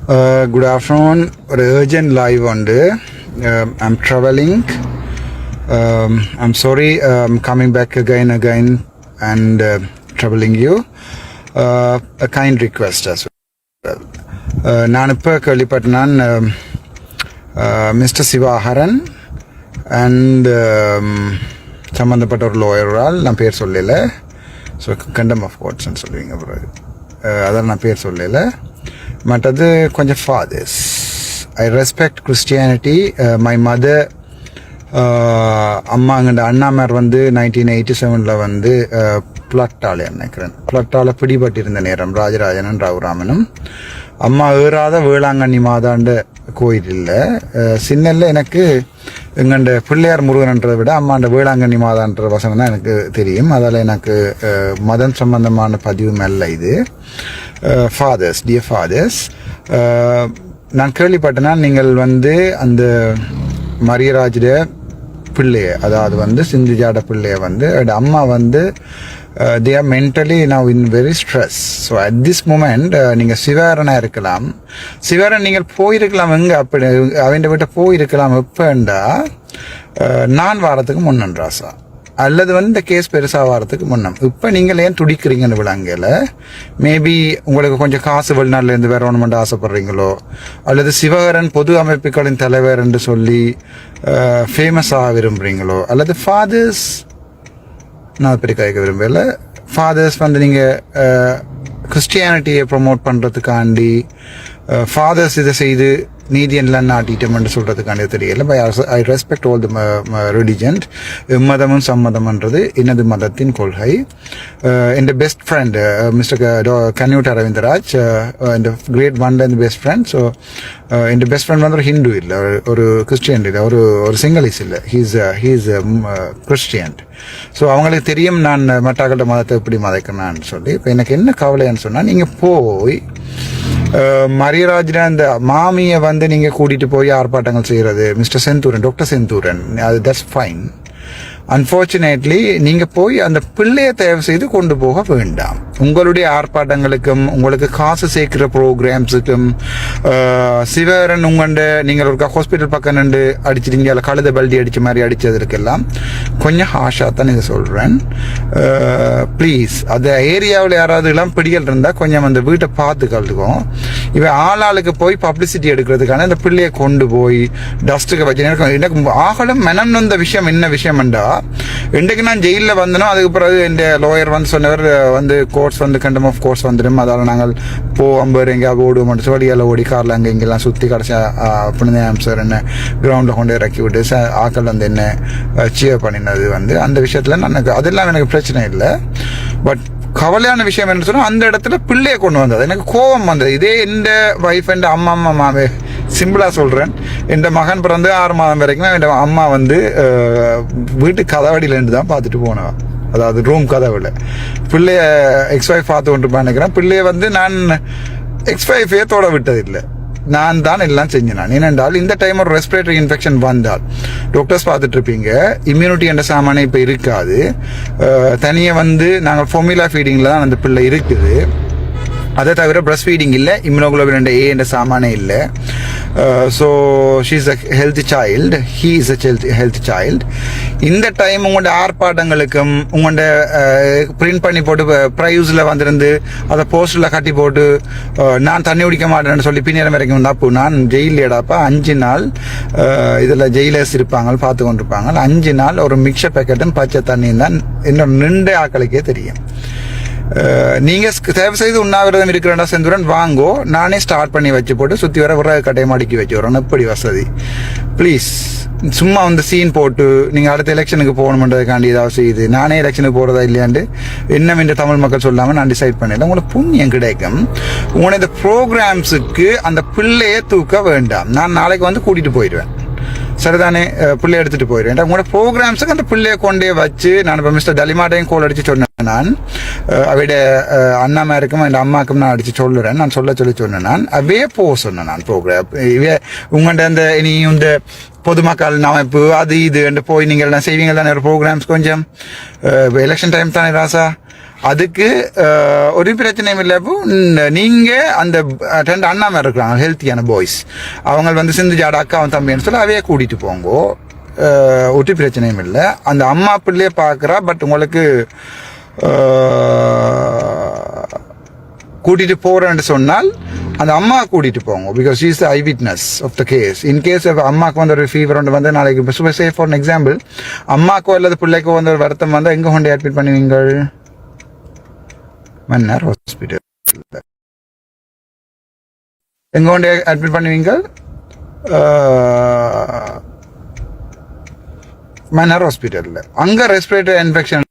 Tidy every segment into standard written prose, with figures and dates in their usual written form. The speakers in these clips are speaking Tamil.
Good afternoon. Or urgent live on day. I'm traveling. I'm sorry. I'm coming back again and troubling you. A kind request as well. நான் இப்போ கேள்விப்பட்டேன் மிஸ்டர் சிவாஹரன் அண்ட் சம்மந்தப்பட்ட ஒரு லாயரால் நான் பேர் சொல்லலை. ஸோ கண்டம் ஆஃப் கோர்ட்ஸ்ன்னு சொல்லுவீங்க பிறகு அதான் நான் பேர் சொல்லலை. மற்றது கொஞ்சம் fathers. I respect Christianity. My mother அம்மாங்கிட்ட அண்ணாமார் வந்து 1987 வந்து பிளட்டால் நினைக்கிறேன் பிளட்டால் பிடிபட்டிருந்த நேரம் ராஜராஜனும் ரகுராமனும் அம்மா ஏறாத வேளாங்கண்ணி மாதாண்ட கோயில் இல்லை சின்னல்ல எனக்கு எங்கண்ட பிள்ளையார் முருகன்ன்றதை விட அம்மாண்ட வேளாங்கண்ணி மாதான்ற வசனம் தான் எனக்கு தெரியும். அதால் எனக்கு மதம் சம்பந்தமான பதிவு மேல இது. ஃபாதர்ஸ், டியர் ஃபாதர்ஸ், நான் கேள்விப்பட்டேன்னா நீங்கள் வந்து அந்த மரியராஜிட பிள்ளைய அதாவது வந்து சிந்துஜாட பிள்ளைய வந்து அம்மா வந்து they are mentally now in very stress. So at this moment நீங்கள் சிவாரனா இருக்கலாம். சிவாரன் நீங்கள் போயிருக்கலாம் எங்கே அப்படி அவன் வீட்டை போயிருக்கலாம் எப்போண்டா நான் வாரத்துக்கு முன்னன்றாசா அல்லது வந்து இந்த கேஸ் பெருசாக வாரத்துக்கு முன்னம். இப்போ நீங்கள் ஏன் துடிக்கிறீங்கன்னு விளங்கல. மேபி உங்களுக்கு கொஞ்சம் காசு வெளிநாட்டிலேருந்து வரணுமென்று ஆசைப்படுறீங்களோ அல்லது சிவகரன் பொது அமைப்புகளின் தலைவர் என்று சொல்லி ஃபேமஸாக விரும்புகிறீங்களோ அல்லது ஃபாதர்ஸ் நான் பெரிய கேட்க விரும்பல. ஃபாதர்ஸ் வந்து நீங்கள் கிறிஸ்டியானிட்டியை ப்ரொமோட் பண்ணுறதுக்காண்டி ஃபாதர்ஸ் இதை செய்து நீதியெல்லாம் நாட்டிட்டோம்னு சொல்கிறதுக்காண்டி தெரியல. By I respect all the religion. மதமும் சம்மதம்ன்றது எனது மதத்தின் கொள்கை. என் best friend mister Canute Aravindaraj என் great one and best friend. So என் பெஸ்ட் ஃப்ரெண்ட் வந்து ஒரு ஹிந்து இல்லை, ஒரு கிறிஸ்டியன் இல்லை, ஒரு சிங்களீஸ் இல்லை, ஹீஸ் கிறிஸ்டியன். ஸோ அவங்களுக்கு தெரியும் நான் மற்றாக்கள மதத்தை எப்படி மதைக்கணும்னு சொல்லி. இப்போ எனக்கு என்ன கவலைன்னு சொன்னால் நீங்கள் போய் மரியராஜின அந்த மாமியை வந்து நீங்கள் கூட்டிகிட்டு போய் ஆர்ப்பாட்டங்கள் செய்கிறது மிஸ்டர் செந்தூரன், டாக்டர் செந்தூரன், அது தட்ஸ் ஃபைன். அன்ஃபார்ச்சுனேட்லி நீங்கள் போய் அந்த பிள்ளையை தயவு செய்து கொண்டு போக வேண்டாம். உங்களுடைய ஆர்ப்பாட்டங்களுக்கும் உங்களுக்கு காசு சேர்க்கிற ப்ரோக்ராம்ஸுக்கும் சிவரன் உங்கள்ட நீங்கள் ஒரு ஹாஸ்பிட்டல் பக்கம் நின்று அடிச்சிட்டீங்க இல்லை கழுத பல்டி அடித்த மாதிரி அடித்ததற்கெல்லாம் கொஞ்சம் ஹாஷாக தான் இதை சொல்கிறேன். ப்ளீஸ் அந்த ஏரியாவில் யாராவது எல்லாம் பிடிகள் இருந்தால் கொஞ்சம் அந்த வீட்டை பார்த்து கழுதுக்கும். இவன் ஆளாளுக்கு போய் பப்ளிசிட்டி எடுக்கிறதுக்கான இந்த பிள்ளையை கொண்டு போய் டஸ்ட்டுக்கு வச்சு எனக்கு ஆகலும் மனம் வந்த விஷயம் என்ன விஷயம்ண்டா இன்றைக்கு நான் ஜெயிலில் வந்தனோ அதுக்கு பிறகு என் லாயர் வந்து சொன்னவர் வந்து கோர்ட்ஸ் வந்து கண்டம் ஆஃப் கோர்ட்ஸ் வந்துடும். அதால் நாங்கள் அம்பர் எங்கேயாவது ஓடுவோம் வழியால் ஓடி காரில் அங்கே இங்கெல்லாம் சுற்றி கடைசி புனித சார் என்ன கிரவுண்டில் கொண்டு இறக்கி விட்டு ஆக்கள் வந்து என்ன சீவ் பண்ணினது வந்து அந்த விஷயத்தில் எனக்கு அதெல்லாம் எனக்கு பிரச்சனை இல்லை. பட் கவலையான விஷயம் என்ன சொன்னால் அந்த இடத்துல பிள்ளையை கொண்டு வந்தது எனக்கு கோபம் வந்தது. இதே எந்த ஒய்ஃப் என் அம்மா மாவே சிம்பிளாக சொல்கிறேன். என் மகன் பிறந்து 6 மாதம் வரைக்கும் என் அம்மா வந்து வீட்டு கதவடியிலேருந்து தான் பார்த்துட்டு போனவன். அதாவது ரூம் கதவுல பிள்ளைய எக்ஸ்-ஒய்ஃப் பார்த்து கொண்டு நினைக்கிறேன். பிள்ளைய வந்து நான் எக்ஸ்-ஒய்ஃபே தொட விட்டதில்லை, நான் தான் எல்லாம் செஞ்சேன். ஏனென்றால் இந்த டைம் ஒரு ரெஸ்பிரேட்டரி இன்ஃபெக்ஷன் வந்தால் டாக்டர்ஸ் பார்த்துட்டு இருப்பீங்க, இம்யூனிட்டி என்ற சாமானே இப்போ இருக்காது. தனியாக வந்து நாங்கள் ஃபார்முலா ஃபீடிங்கில் தான் அந்த பிள்ளை இருக்குது. அதை தவிர பிரஸ்ட் ஃபீடிங் இல்லை, இம்யூனோகுளோபின் ஏ என்ற சாமானே இல்லை. So she is a healthy child, he is a healthy child. இந்த டைம் உங்களோட ஆர்ப்பாட்டங்களுக்கும் உங்களோட பிரிண்ட் பண்ணி போட்டு ப்ரைஸில் வந்திருந்து அதை போஸ்டரில் கட்டி போட்டு நான் தண்ணி குடிக்க மாட்டேன்னு சொல்லி பின்னேரம் வரைக்கும் வந்தாப்போ நான் ஜெயிலேடாப்பா 5 நாள் இதில் ஜெயிலர்ஸ் இருப்பாங்க பார்த்து கொண்டிருப்பாங்க. 5 நாள் ஒரு மிக்சர் பேக்கெட்டும் பச்சை தண்ணியும் தான் என்னோட நின்ற ஆக்களுக்கே தெரியும். நீங்கள் தயவு செய்து உண்ணாவிரதம் இருக்கிறேன்டா செந்தூரன் வாங்கோ, நானே ஸ்டார்ட் பண்ணி வச்சு போட்டு சுற்றி வர ஒரு கட்டையை மடக்கி வச்சு வரணும். எப்படி வசதி ப்ளீஸ். சும்மா வந்து சீன் போட்டு நீங்கள் அடுத்த எலெக்ஷனுக்கு போகணுன்றதுக்காண்டி ஏதாவது செய்யுது. நானே எலெக்ஷனுக்கு போகிறதா இல்லையாண்டு இன்னும் இந்த தமிழ் மக்கள் சொல்லாமல் நான் டிசைட் பண்ணிடல. உங்களுக்கு புண்ணியம் கிடைக்கும். உங்களை இந்த ப்ரோக்ராம்ஸுக்கு அந்த பிள்ளையை தூக்க வேண்டாம். நான் நாளைக்கு வந்து கூட்டிகிட்டு போயிடுவேன், சரிதானே? பிள்ளைய எடுத்துகிட்டு போயிடுவேன். உங்களோட ப்ரோக்ராம்ஸுக்கு அந்த பிள்ளையை கொண்டே வச்சு நான் இப்போ மிஸ்டர் டலிமாட்டையும் கோல் அடித்து சொன்னேன். நான் அவையோட அண்ணாமாருக்கும் என் அம்மாவுக்கும் நான் அடித்து சொல்லுறேன். நான் சொன்னேன் நான் அவே போக சொன்னேன். நான் ப்ரோக்ராம் இவே உங்கள்கிட்ட அந்த இனி இந்த பொதுமக்கள் அமைப்பு அது இது என்று போய் நீங்கள் செய்வீங்க தானே ஒரு ப்ரோக்ராம்ஸ். கொஞ்சம் எலெக்ஷன் டைம் தானே ராசா, அதுக்கு ஒரு பிரச்சனையும் இல்லை. இப்போ நீங்க அந்த 2 அண்ணாம இருக்கிறாங்க ஹெல்த்தியான பாய்ஸ், அவங்க வந்து சிந்து ஜாட அக்காவும் தம்பின்னு சொல்லி அவையே கூட்டிட்டு போங்கோ, ஒரு பிரச்சனையும் இல்லை. அந்த அம்மா பிள்ளைய பார்க்குறா, பட் உங்களுக்கு கூட்டிட்டு போறேன்னு சொன்னால் அந்த அம்மா கூட்டிட்டு போங்க, because she is the eye witness of the case. In case அம்மாவுக்கு வந்து ஒரு ஃபீவர் ஒன்று வந்து நாளைக்கு சே ஃபார் எக்ஸாம்பிள் அம்மாக்கோ அல்லது பிள்ளைக்கோ வந்து ஒரு வருத்தம் வந்து எங்க கொண்டு அட்மிட் பண்ணுவீங்க? மன்னர் ஹாஸ்பிட்டல். எங்க கொண்டு அட்மிட் பண்ணுவீங்க? மன்னர் ஹாஸ்பிட்டல்ல. அங்க ரெஸ்பிரேட்டரி இன்ஃபெக்ஷன்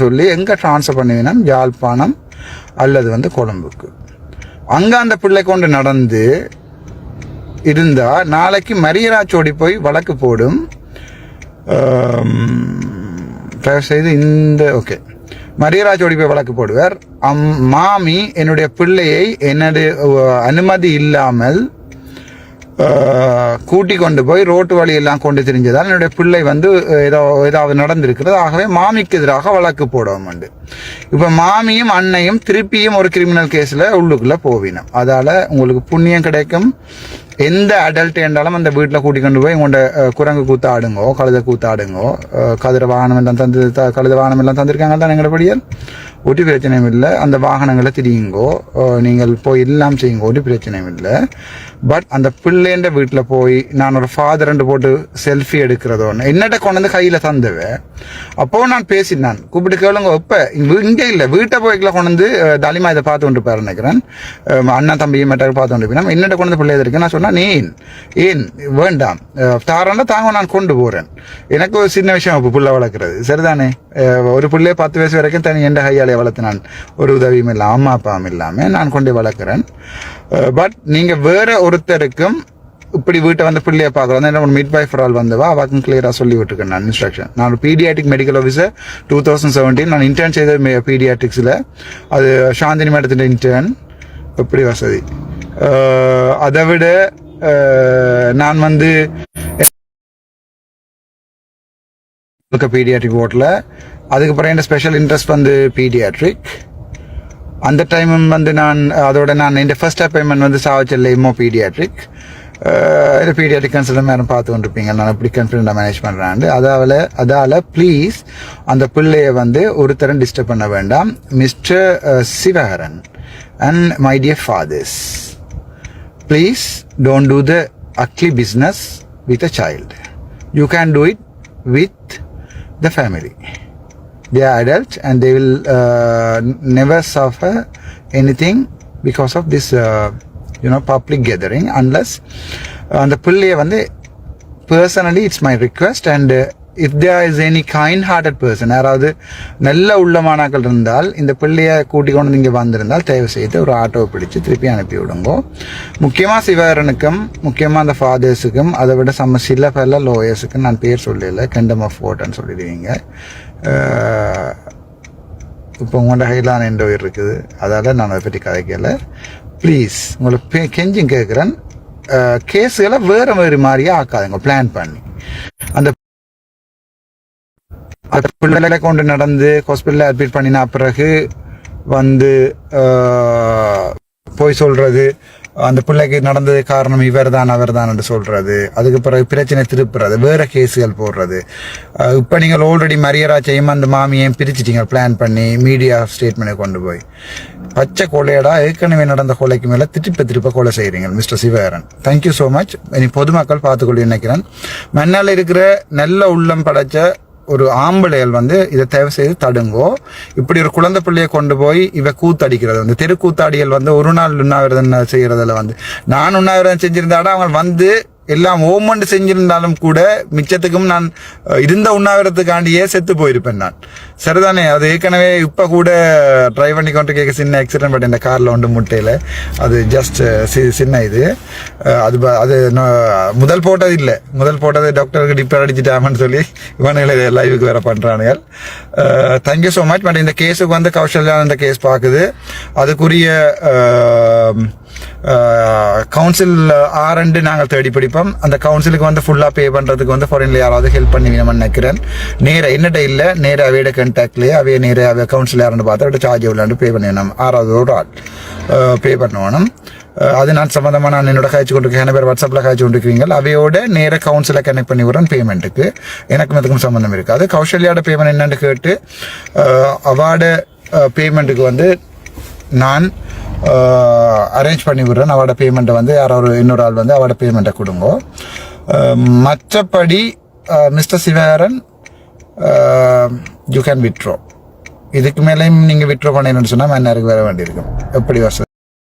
சொல்லி எங்க டிரான்ஸ்ஃபர் பண்ணுவீங்கன்னா யாழ்ப்பாணம் அல்லது வந்து கொழும்புக்கு. அங்க அந்த பிள்ளை கொண்டு நடந்து இருந்தா நாளைக்கு மரியராச்சோடி போய் வழக்கு போடும். செய்து இந்த ஓகே மரியராச்சோடி போய் வழக்கு போடுவார். மாமி என்னுடைய பிள்ளையை என்னுடைய அனுமதி இல்லாமல் கூட்டி கொண்டு போய் ரோட்டு வழியெல்லாம் கொண்டு திரிஞ்சதால் என்னுடைய பிள்ளை வந்து ஏதாவது நடந்திருக்கிறது, ஆகவே மாமிக்கு எதிராக வழக்கு போடுவோம். இப்ப மாமியும் அன்னையும் திருப்பியும் ஒரு கிரிமினல் கேஸ்ல உள்ளுக்குள்ள போவினோம். அதால உங்களுக்கு புண்ணியம் கிடைக்கும். எந்த அடல்ட் என்றாலும் அந்த வீட்டில் கூட்டி கொண்டு போய் உங்களோட குரங்கு கூத்தாடுங்கோ, கழுத கூத்தாடுங்கோ, கதிர வாகனம் எல்லாம் கழுத வாகனம் எல்லாம் தந்திருக்காங்க தான் எங்களபடியால் ஒரு பிரச்சனையும் இல்லை. அந்த வாகனங்களை திரியுங்கோ, நீங்கள் போய் எல்லாம் செய்யுங்க, ஒரு பிரச்சனையும் இல்லை. பட் அந்த பிள்ளைன்ற வீட்டில் போய் நான் ஒரு ஃபாதர் போட்டு செல்ஃபி எடுக்கிறதோ என்னட்ட கொண்டு வந்து கையில் தந்துவேன். அப்போ நான் பேசினான், கூப்பிட்டு கேளுங்க. இப்போ இங்கே இல்லை, வீட்டை போய்க்குள்ள கொண்டு வந்து தாலிமா இதை பார்த்து கொண்டு போய் நினைக்கிறேன், அண்ணன் தம்பியும் மெட்டாக பார்த்து கொண்டு போய் என்னட்ட கொண்டு வந்து பிள்ளை இருக்கு. நான் சொன்னேன் ஏன் வேண்டாம் தாராண்டா தாங்க, நான் கொண்டு போறேன். எனக்கு ஒரு சின்ன விஷயம் இப்போ புள்ள வளர்க்குறது சரிதானே. ஒரு பிள்ளைய 10 வயசு வரைக்கும் தனி எந்த கையாலே வளர்த்து நான் ஒரு உதவியும் இல்லாமல் அம்மா அப்பாவும் இல்லாமல் நான் கொண்டு வளர்க்குறேன். பட் நீங்க வேற ஒருத்தருக்கும் இப்படி வீட்டை வந்து பிள்ளைய பார்க்குறோம். மிட் வைஃப் ஆல் வந்தவா அவக்கும் கிளியராக சொல்லி விட்டுருக்கேன் நான் இன்ஸ்ட்ரக்ஷன். நான் ஒரு பீடியாட்டிக் மெடிக்கல் ஆஃபீஸர் 2017 நான் இன்டர்ன் செய்த பீடியாட்டிக்ஸில். அது சாந்தினி மேடத்தின் இன்டர்ன். எப்படி வசதி. அதை விட நான் வந்து பீடியாட்ரிக் வார்டில், அதுக்கப்புறம் என்ன ஸ்பெஷல் இன்ட்ரெஸ்ட் வந்து பீடியாட்ரிக். அந்த டைம் வந்து நான் அதோட நான் இந்த ஃபர்ஸ்ட் அப்பாயின்மெண்ட் வந்து சாவச்சல்ல இம்மோ பீடியாட்ரிக். பீடியாட்ரிக் கன்சல்டன் மேடம் பார்த்து கொண்டிருப்பீங்க, நான் எப்படி கான்ஃபிடென்ட்டாக மேனேஜ் பண்ணுறேன். அதால் ப்ளீஸ் அந்த பிள்ளைய வந்து ஒருத்தரும் டிஸ்டர்ப் பண்ண வேண்டாம். Mister Sivaharan and my dear fathers, please don't do the ugly business with a child. You can do it with the family. They are adults and they will never suffer anything because of this public gathering, unless அந்த பிள்ளைய வந்து personally it's my request, and if there is any kind hearted person, யாராவது நல்ல உள்ளமானாக்கள் இருந்தால் இந்த பிள்ளைய கூட்டிக் கொண்டு இங்கே வந்திருந்தால் தயவு செய்து ஒரு ஆட்டோவை பிடிச்சு திருப்பி அனுப்பி விடுங்கோ. முக்கியமாக சிவகரனுக்கும் முக்கியமாக அந்த ஃபாதர்ஸுக்கும், அதை விட சில பல லோயர்ஸுக்கும் நான் பேர் சொல்லல, கண்டம் ஆஃப் ஓட்டன்னு சொல்லிடுவீங்க. இப்போ உங்களோட ஹைலான் என்ற உயிர் இருக்குது, அதால் நான் அதை பற்றி கதைக்கல. ப்ளீஸ் உங்களுக்கு கெஞ்சும் கேட்குறேன், கேஸுகளை வேறு வேறு மாதிரியே ஆக்காதுங்க பிளான் பண்ணி. அந்த பிள்ளைகளை கொண்டு நடந்து ஹாஸ்பிட்டலில் அட்மிட் பண்ணின பிறகு வந்து போய் சொல்றது, அந்த பிள்ளைக்கு நடந்தது காரணம் இவர் தான் அவர் தான் என்று சொல்றது, அதுக்கு பிறகு பிரச்சனை திருப்புறது, வேற கேஸுகள் போடுறது. இப்போ நீங்கள் ஆல்ரெடி மரியராச்சையும் அந்த மாமியையும் பிரிச்சுட்டீங்க பிளான் பண்ணி மீடியா ஸ்டேட்மெண்ட்டை கொண்டு போய். பச்சை கொலையடா, ஏற்கனவே நடந்த கொலைக்கு மேலே திருப்ப கொலை செய்கிறீங்க mister Sivakaran. Thank you so much. இனி பொதுமக்கள் பார்த்துக்கொள்ள நினைக்கிறேன். மண்ணால் இருக்கிற நல்ல உள்ளம் படைச்ச ஒரு ஆம்பளைகள் வந்து இதை தயவு செய்து தடுங்கோ. இப்படி ஒரு குழந்தை பிள்ளையை கொண்டு போய் இவ கூத்தடிக்கிறது வந்து தெருக்கூத்தாடிகள் வந்து ஒரு நாள் உண்ணாவிரதம் செய்யறதுல வந்து நான் உண்ணாவிரதம் செஞ்சிருந்தாடா அவங்க வந்து எல்லாம் ஓமண்டு செஞ்சிருந்தாலும் கூட மிச்சத்துக்கும் நான் இருந்த உண்ணாவிரத்துக்காண்டியே செத்து போயிருப்பேன் நான். சரிதானே. அது ஏற்கனவே இப்போ கூட ட்ரைவ் பண்ணி கொண்டு கேட்க சின்ன ஆக்சிடென்ட் பட் இந்த காரில் ஒன்று முட்டையில் அது ஜஸ்ட் சின்ன இது. அது முதல் போட்டது இல்லை, முதல் போட்டது டாக்டருக்கு டிப்பர் அடிச்சுட்டாமன்னு சொல்லி இவனுங்களை லைவுக்கு வேற பண்ணுறானுகள். Thank you so much. பட் இந்த கேஸுக்கு வந்து கௌசல்யா இந்த கேஸ் பார்க்குது, அதுக்குரிய கவுன்சில் ஆரண்டு நாங்கள் தேடி பிடிப்போம். அந்த கவுன்சிலுக்கு வந்து ஃபுல்லாக பே பண்ணுறதுக்கு வந்து ஃபாரின்ல யாராவது ஹெல்ப் பண்ணுவீங்கன்னு நினைக்கிறேன். நேராக என்னட்ட இல்லை, நேராக அவையிட கான்டாக்ட்லேயே அவைய நேர அவைய கவுன்சில் யாருன்னு பார்த்து அவட்ட சார்ஜ் எவ்வளோன்னு பே பண்ணிடணும். 6வது ஒரு ஆள் பே பண்ணணும். அது நான் சம்மந்தமாக நான் என்னோட காய்ச்சி கொண்டிருக்கேன், என்ன பேர் வாட்ஸ்அப்பில் காய்ச்சி கொண்டிருக்கிறீங்க, அவையோட நேர கவுன்சிலை கனெக்ட் பண்ணி விடுறேன் பேமெண்ட்டுக்கு. எனக்கும் அதுக்கும் சம்மந்தம் இருக்காது. கௌசல்யாவோட பேமெண்ட் என்னன்னு கேட்டு அவார்ட பேமெண்ட்டுக்கு வந்து நான் அரேஞ்ச் பண்ணி விடுறேன். அவட பேமெண்ட்டை வந்து யாராவது இன்னொரு ஆள் வந்து அவட பேமெண்ட்டை கொடுங்க. மற்றபடி mister Sivakaran you can vitro. இதுக்கு மேலேயும் நீங்கள் விட்ரோ பண்ணணும்னு சொன்னால் மன்னாருக்கு வர வேண்டியிருக்கும். எப்படி வசதி